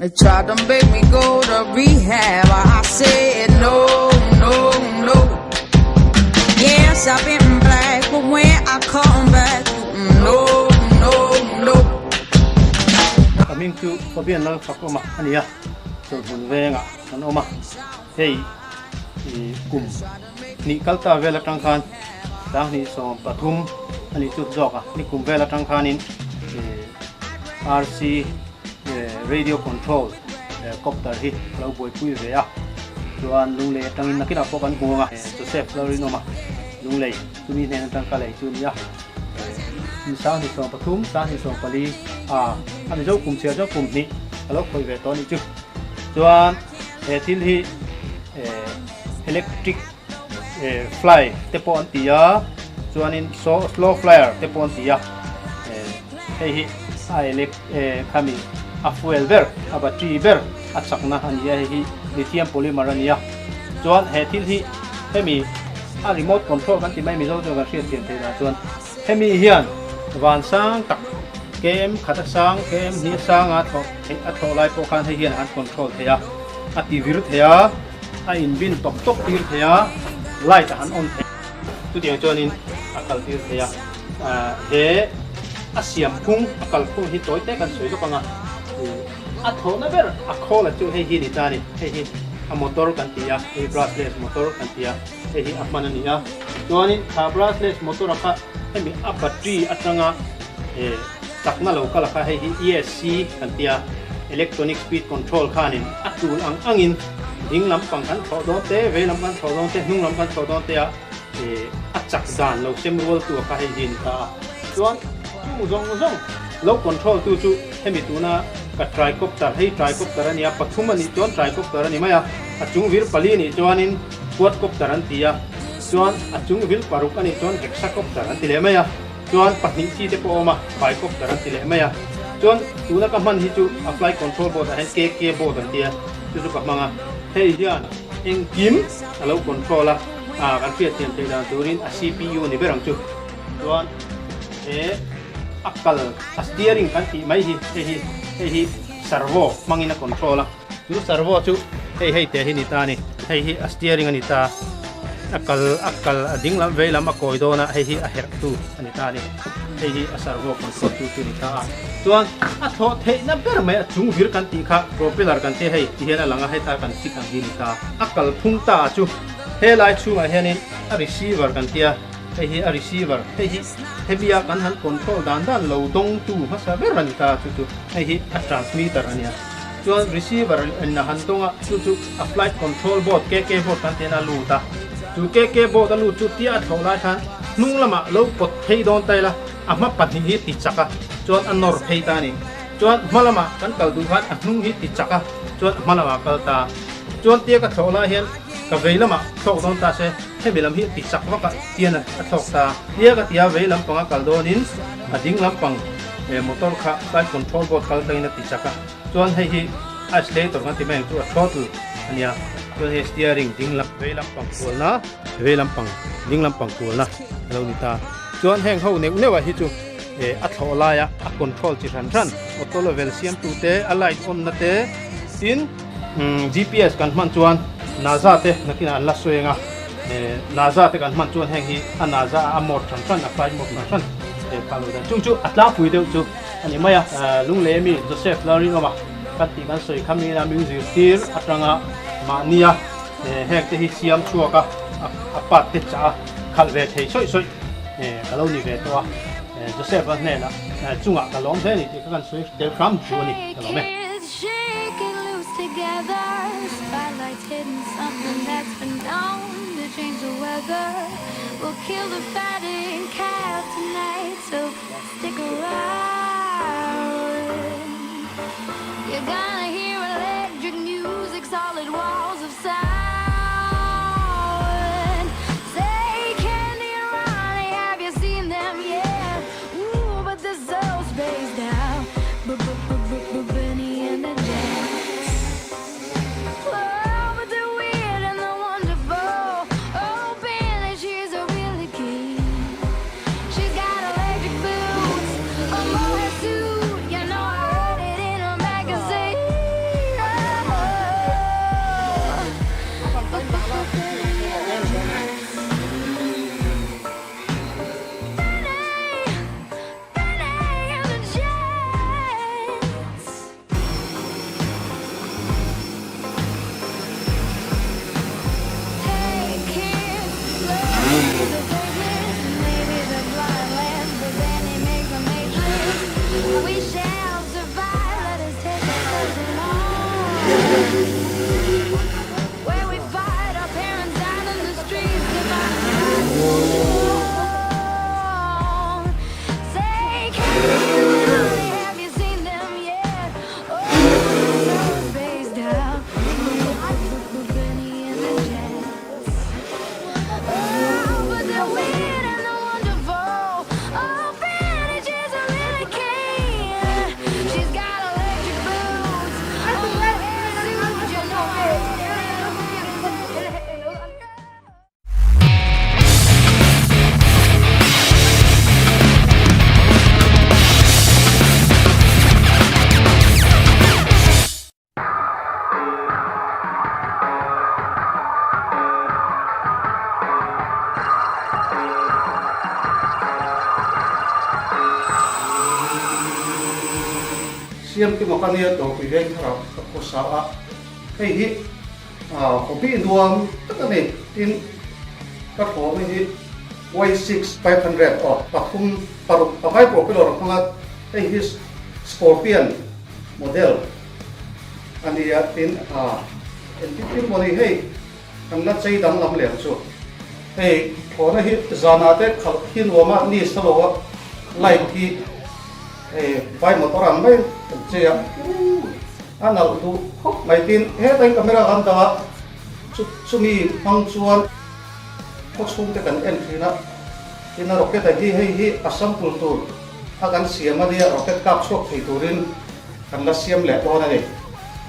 They tried to make me go to rehab. I said no, no, no. Yes, I've been black, but when I come back, no, no, no. Coming to Fabian Lang Fakoma, Ania, so Venga, and Oma. Hey, Kum, Nikalta Vela Trankan, Dahni so Patum, and it took Zoga, Nikum Vela Trankanin, RC. Radio control copter hit cowboy puya chuan lung le tangin nakina pokan hunga Joseph Laurinoma lung le tumi nen tang ka le chunia ni sang ni song pathum sang ni song pali ani jo kum sia jo kum ni alo khoi ve to ni chu chuan til hi electric fly te pon tia chuan in so slow flyer te pon tia hi elect khami a fuel ber a battery ber a chakna ania hi lithium polymer ania chuan he thil hi hemi a remote control kan ti mai mi zo jo ga hriat thiam theina chuan hemi hian van sang tak kem khata sang kem ni sang a tho lai po khan he hian an control theya a ti vir theya a in bin tok tok tir theya light an on the tu tiang chuan in a kal tir theya he a siam phung a kal phung hi toy te kan soi zo panga a thona ber a khola chu he hi ni tani he hi a motor kan tia he brushless motor kan tia he hi apman ania chuani tha brushless motor kha hemi a battery atanga takna lo kala kha he hi ESC kan tia electronic speed control khanin a tool angin ding lam pang kan tho do te ve lam kan tho do te hnung lam kan tho do te a chak dan lo sem rol tu kha he hin ta chuan chu zong low control tu hemi tuna ka tricopter hei tricopter ania pathum ani chuan tricopter ani maya achung vir pali ni chuanin quadcopter an tia chuan achung vil paruk ani chuan hexacopter an tile maya chuan pahning chi te pawma bicopter an tile maya chuan tuna ka man hi chu apply control board a KK board an tia chu ka manga hei hian engkim alo controller kan fiat thiam te dan turin a CPU ni berang chu chuan akal steering kan ti mai hi servo mangina controller tu servo chu hei te hi ni ta ni hei steering ani ta akal ding lam ve lam a koi do na hei a her tu ani ta ni hei a servo control tu ni ta chuan a tho the na ber mai chung vir kan ti kha propeller kan te hei ti hena langa hei ta kan ti kan ni ta akal phung ta chu he lai chu ma hianin a receiver kan tia hei a receiver hei hebia kan han control dan lo dong tu ma sa ber ani ta chu hei a transmitter ania chuan receiver an han tonga chu a flight control board KK board kan te na lu ta chu KK board lu chu tia thola khan nung lama lo pot thei don tai la ama patni hi ti chaka chuan anor thei ta ni chuan malama kan kal du khan nung hi ti chaka chuan malama kal ta chuan tia ka thola hian ka veilama thok don ta se hebilam hi ti chak waka tiana a thok ta tia ka tia veilam panga kal donin a ding lam pang motor kha flight control board kal taina ti chaka chuan hei hi accelerator kan ti mai chu a throttle ania chuan he steering ding lam veilam pang kulna veilam pang ding lam pang kulna lo ni ta chuan heng ho newa hi chu a thola ya a control chi ran auto level siam tu te a light on na te tin GPS kan man chuan NASA te nakina la soenga NASA te kan man chuan heng hi a NASA a mor than a flight mor than palo dan chu atla pui deu chu ani maya lung le mi Joseph Laurinoma kan ti kan soi khamina music tir atanga mania hek te hi siam chuaka apat te cha khalve thei soi kalo ni ve to Joseph ne la chunga kalom the ni kan soi te from chu ni kalome together, spotlights hitting something that's been known to change the weather. We'll kill the fatting calf tonight, so stick around. You're gonna hear electric music, solid walls of sound. Say Candy and Ronnie, have you seen them yet? Ooh, but they're so spaced out. Benny and the Jets. She's got a siam ki makania to pi veng thara ko sa a hei hi hobby nuam takani tin ka tho me hi Y6 500 pathum paru pakai popular pangat hei hi Scorpion model ani ya tin NTP moni hei kan na chei dang lam le chu hei thona hi zana te khal hin wama ni salowa light hi vai motor an mai che ya anal tu mai tin he tai camera kan ta chu mi hang chuan ko chung te kan entry na ina rocket hi asam pul tu akan siam dia rocket kap chok thei turin kan la siam le to na ni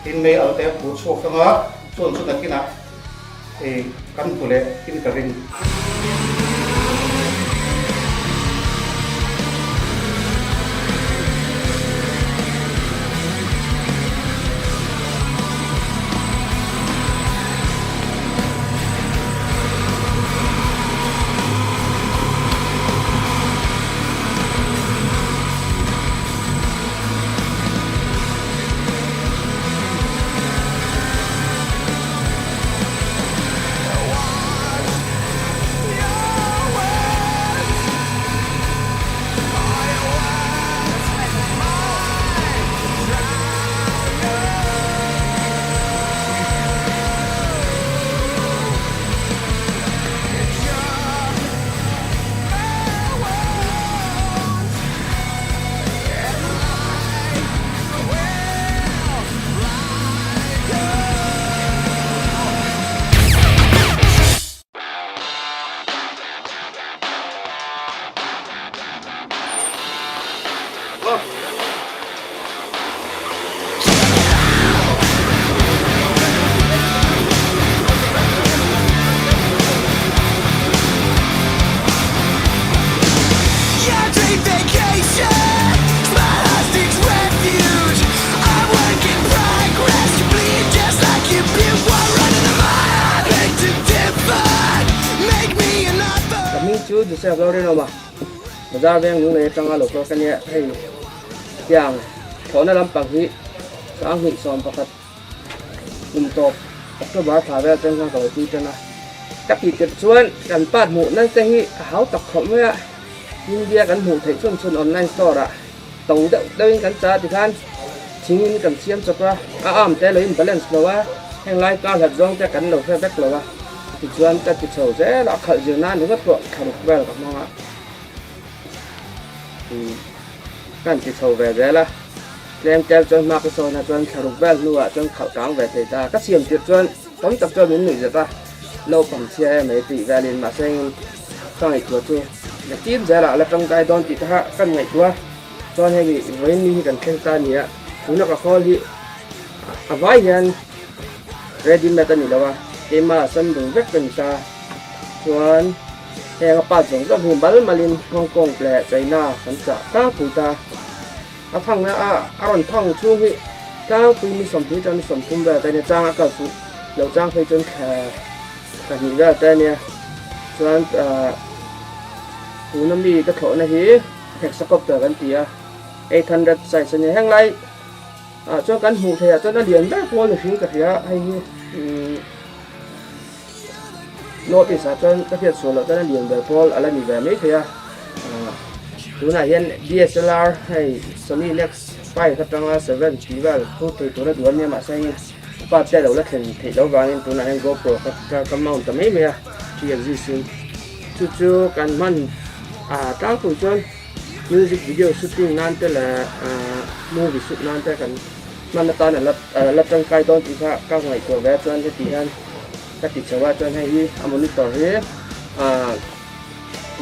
tin me al te pu chok nga chon chu nakina kan pule kin ka ring chú được xem lâu đây nào mà ra bên những người trong lục cái này hay giang thọ nó làm bằng hị sáng hị xòm bạc top cái bát thả về trên cái đầu tiên này các kỳ kết xuân cần bắt mũ nên sẽ hị háo tập khổng với ạ nhưng bia cần mũ thấy xuân online store ạ tổng đậu đây cần trả thì khan chính cần xem cho qua té lấy balance rồi á hay lại cao thật giống cho cần đầu phép bách rồi á thì chuan ta thì sầu dễ là khởi dường nan nó rất gọn khởi được về là các mong ạ cần thì sầu về dễ là đem theo cho mà cái sầu là chuan khởi được về luôn ạ chuan khởi cáng về thì ta các xiêm tuyệt chuan tóm tập cho những người giờ ta lâu bằng xe mấy tỷ về liền mà xem trong ngày của tôi là chín dễ là trong cái đón thì ta căn ngày qua cho hay bị với ni cần khen ta nhỉ chúng nó có kho gì vài nhân ready made này đâu à em mà sân đường rất gần xa chuan hè các bạn giống các vùng bắn mà lên Hong Kong lệ China vẫn trả các phụ ta thằng á còn thằng chung thì các phụ mi sắm thứ cho nó sắm cùng về đây này trang các phụ đầu trang phải chân cả những cái đây này chuan phụ nó bị cái thổ này thì hẹn sắp cập gần tía 800 sai sân nhà hàng lại cho căn hộ thì cho nó liền rất vô là phim cả thì hay lô thì sao cho các việc số là cho nó liền về Paul là mình về mấy thì thứ này hiện DSLR hay Sony Lex 5 các trang 7 chỉ vào thu thì tôi đã đuổi nhưng mà sao bắt tay đầu là thì đâu vào nên tôi này GoPro các mount tầm mấy vậy chỉ là gì xin chú cần mình trang phụ chân music video shooting nan te là movie shoot nan te kan man ta na la trong kai don ti ka ngai ko ve chuan ti han ka ti chawa chuan hei monitor he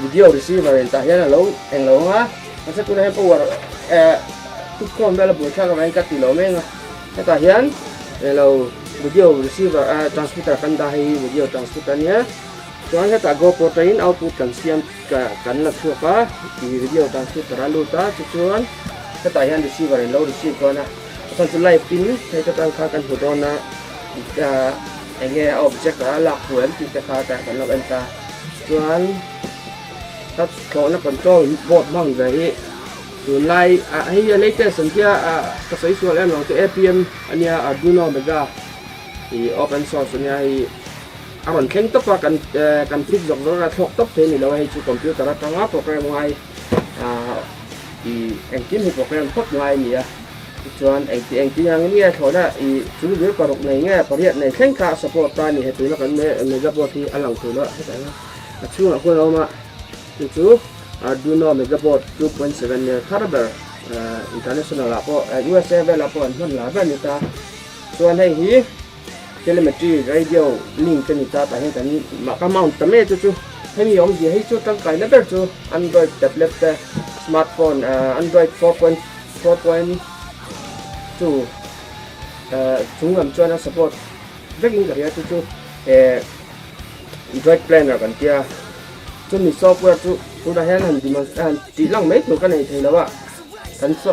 video receiver ta hian lo eng lo ha sa ku he power tu kon bela bo cha ka mai ka ti lo menga ta hian lo video receiver transmitter kan da hei video transmitter nia chuan ta GoPro train output kan siam kan la thua pa ti video transmitter alu ta chuan ta hian receiver lo receive kona kan chu live pin thei ka tang kha kan hu don na enge object la khuan ti ka kha ta kan lo an ta chuan ta ko na control board mang ve hi tuần lai hay latest anh kia cái sấy số em lòng cái APM anh ya Arduino Mega thì open source anh ya aron khen tóc và cần fit dọc đó là thuộc tóc thế này là hay chụp computer là trang áp program ngoài thì anh kiếm một program thoát ngoài nhỉ chuan anh tí hàng nghe thôi đó thì chúng biết vào động này nghe vào hiện này khen cả support ta này thì nó cần mấy gặp thì anh làm thử đó thế là chú là con đâu mà chú Arduino Megaboard 2.7 caliber international là po USA về là po anh là bên người ta chuan hay hi telemetry radio link cho người ta tại hiện tại mà cái mount tấm ấy chú hayมีองค์gìให้chúตั้งcái level chú Android tablet smartphone Android 4.2 chúng làm cho nó support rất nhiều cái chú Android planner còn kia chú mình software chú đã hết làm gì mà chỉ lăng mấy một cái này thì nó ạ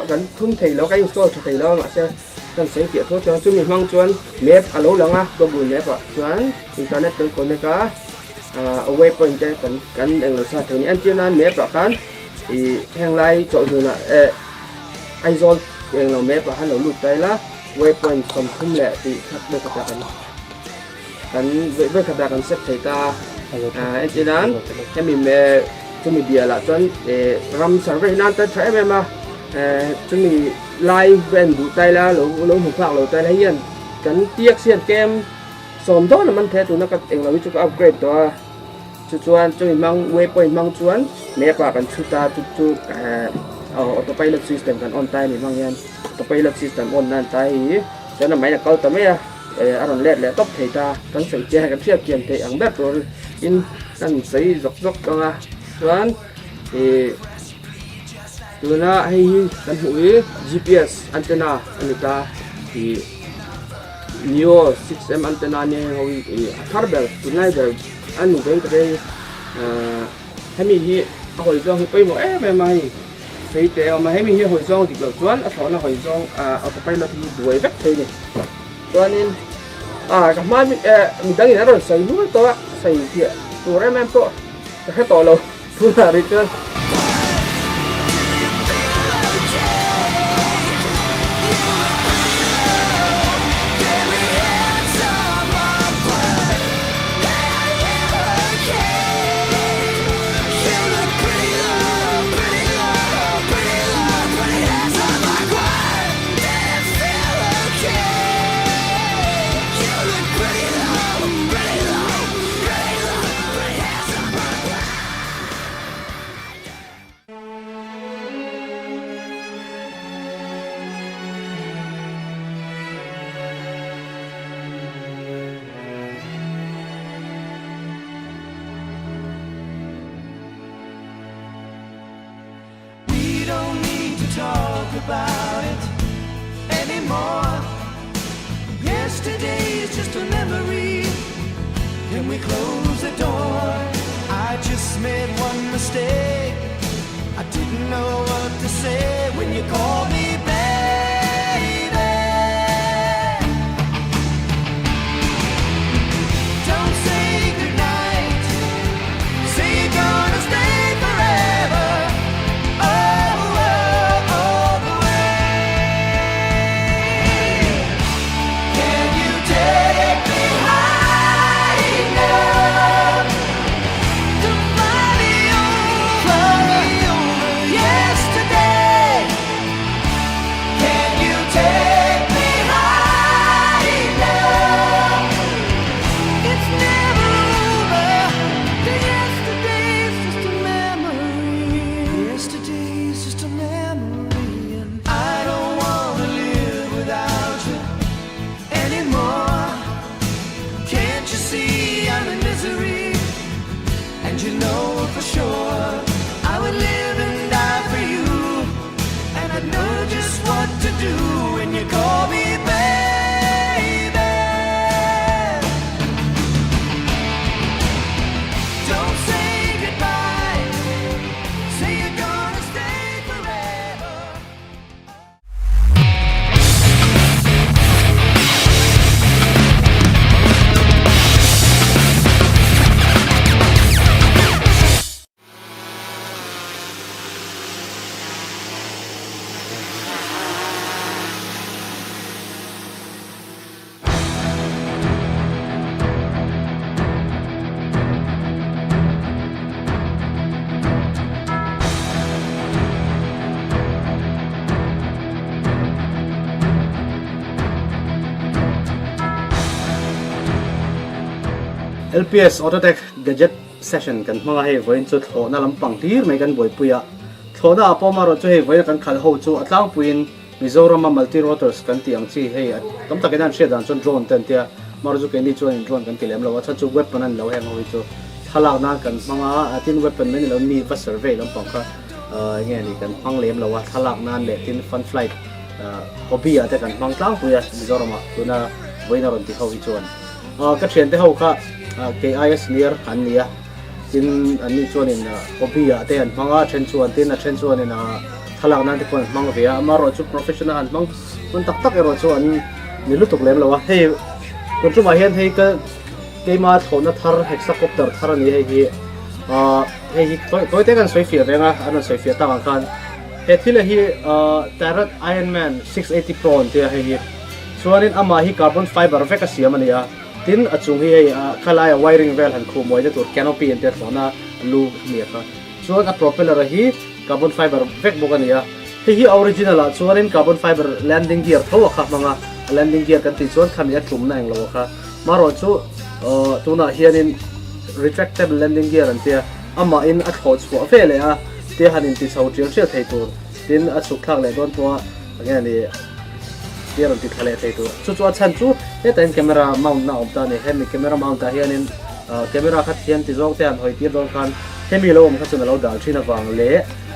cần thun thì nó cái install thì nó mà sẽ cần sẽ kiểu thôi cho chú mình mang chuan map alo lăng á có buồn map ạ chuan internet tới con này cả away point cần đang làm sao thì anh chưa nên map ạ kan thì hàng lai chọn rồi là iZone đang làm map và hắn lụt tay lá waypoint không không lệ thì thật đây các bạn cần với các bạn set thầy ta anh chị nói em mình cho mình bịa là cho để ram server nan tới trái em mà cho mình live bên đủ tay là lỗ một phẳng lỗ tay là hiền cần tiếc xiên kem sớm đó là mình thấy tụi nó các em là biết cho upgrade đó cho mình mang waypoint mang chuan mẹ bà cần chúng ta chú autopilot system kan on time mang yan autopilot system on nan tai cho nên máy là câu tầm ấy aron led là tốc thầy ta cần phải che cái phiên tiền thì ăn bếp rồi in đang xây dọc đó chuan thì từ nó hay cần hủy GPS antenna anh ta thì nhiều 6M antenna này hồi carbel từ nay giờ anh muốn cái hay mình hồi do phải một em mày thấy tèo mà hay mình hồi do thì được chuan ở đó là hồi do autopilot thì đuổi vết thế này cho nên các bạn mình đang nghĩ rồi xây núi to xây thiệt tụi em to hết to lâu thu là đi chơi about it anymore. Yesterday is just a memory. Can we close the door? I just made one mistake. I didn't know what to say when you called me baby. Don't say goodnight. Say you're gonna stay forever. LPS Autotech Gadget Session kan mga hei voin chu tho na lampang tir mai kan boi puya tho na apo maro chu hei voin kan khal ho chu atlang puin Mizoram multi rotors kan tiang chi hei tam takinan she dan chon drone ten tia maro chu keni chu in drone kan tilem lo cha chu weapon an lo heng hoi chu thalak na kan mga tin weapon men lo ni va survey lampang kha nge ni kan phang lem lo wa thalak nan le tin fun flight hobby ate kan phang tlang puya Mizoram tuna voina ron ti ho hi chuan ka thian te ho kha KIS near an nia tin ani chuan in hobby ate an phanga then chuan tin a then chuan in thalak nan te kon phang via maro chu professional an phang kun tak tak ero chuan ni lutuk lem lo wa hei kun chu ma hian hei ka keima thona thar hexacopter thar ani hei hei toi te kan soifia venga an soifia ta kan he thile hi Tarot Ironman 680 Pro te hei chuanin ama hi carbon fiber veka siam ania tin achung hi khalai wiring vel han khu moi de tur canopy enter thona lu mi kha chuan a propeller hi carbon fiber vek bokania hi original a chuanin carbon fiber landing gear tho kha manga landing gear kan ti chuan khan ya tum na eng lo kha maro chu tuna hianin retractable landing gear an tia ama in a thot chu vele a te hanin ti chho trial thei thei tur tin a chuk thak le don tua again ni tiar ti thale thei tu chu chan chu he time camera mount na om ta ne he camera mount ta hianin camera khat hian ti zong te an hoi tir don kan hemi lo om kha chuna lo dal thina wang le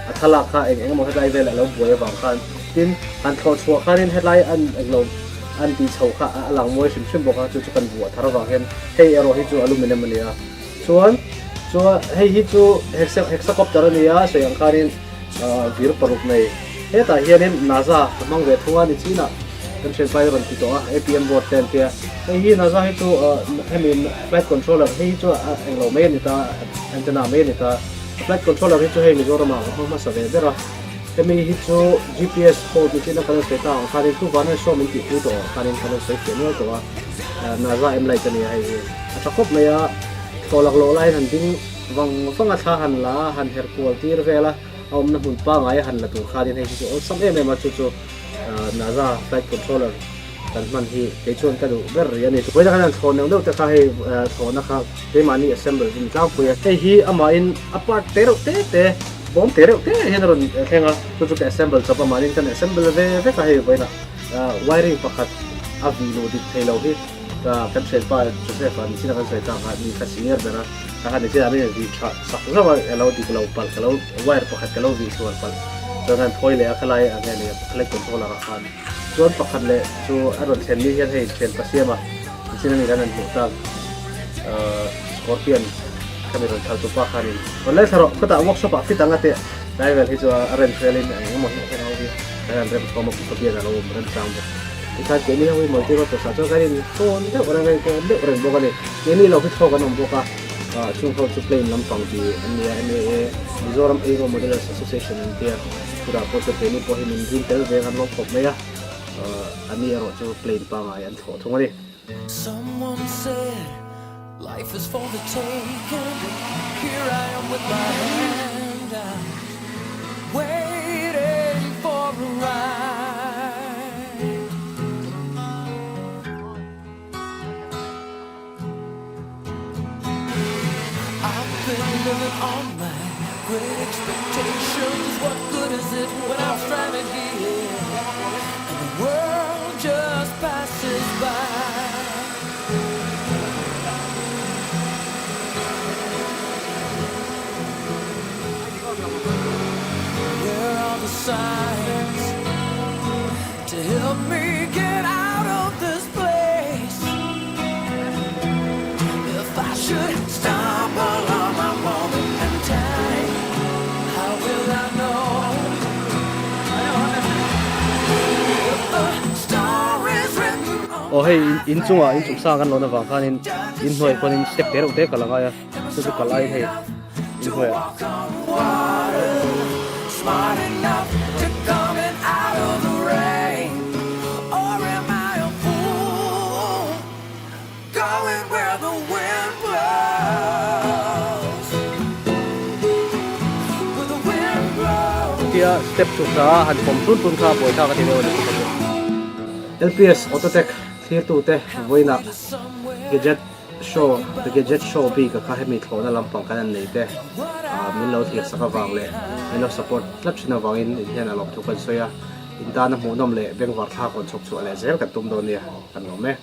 a thala kha eng mo headline vel lo boi wang kan tin an thot chu khanin headline an lo an ti chho kha alang moi sim sim boka chu kan bu thar wang hen hei ero hi chu aluminum ania chuan hei hi chu hexacopter ania so yang kharin vir paruk nei he ta hianin NASA mang ve thunga ni china kan chen pai ron ti to APM board ten tia hi na za hi chu hemin flight controller hi chu englo me ni ta antenna me ni ta flight controller hi chu hei Mizoram ma sa ve dera hemi hi chu GPS code ni na kan se ta kharin tu ban so min ti tu to kharin kan se ke no to na za em lai tani ai achakop me ya tolak lo lai han ding wang fanga tha han la han her kual tir vela om na hun pa ngai han la tu kharin hei chu sam em ma chu NASA flight controller kan man hi ke chuan ka du ber yani to poi kan thon neu te kha he thona kha te mani assemble in tlang puya te hi ama in apart tero te bom tero te hen ron thenga chu ka assemble chapa mani kan assemble ve ka he boina wiring pakhat avi lo dit thelo hi ka kan chen pa Joseph an sina kan sai ta ha ni ka senior bera ka ha ni se ami vi sak zawa elo di lo pal kalo wire pakhat kalo vi sual pal dengan toy le akhlai ane le akhlai control la khan chuan pakhat le chu aron then ni hian hei then pasiama sina ni kan an ta scorpion kamera thal tu pa khanin onle tharo kata workshop a fit angate driver hi chu arrange felin mo hi kan au hi kan rem ko mo ko pia lo ren sound ika ke ni hoi mo ti ro to sa cho karin phone de orang ke de orang bo kale ke ni lo fit ko kan om bo ka chung ho chu plane lampang di ani Mizoram Aero Modelers Association in there pura po to ni po himin din tel ve kan kop me ya ani ero chu plane pa ngai an tho thongani Someone said life is for the taking. Here I am with my hand out, waiting for a ride. I've been living on my great expectations. What good is it when I'm stranded here and the world just passes by? Where are the signs to help me get out of this place? If I should stumble on my moment in time, how will I know? If the story's written on oh hey in chung sa kan lo na wang khanin in hoi konin step ter ute kalanga ya chu kalai hei in hoi smart enough to coming out of the rain, or am I a fool going where the wind blows? Where the wind blows. tia step chu sa han pom tun kha boi tha ka ti lo ni LPS Autotech clear tu te voina gadget show the gadget show bi ka kha hemi thona lampang kan nei te min lo thia saka wang le min lo support club china wangin in hian alok thukan soya in ta na mu nom le beng war tha kon chok chu ale zel ka tum do nia kan lo me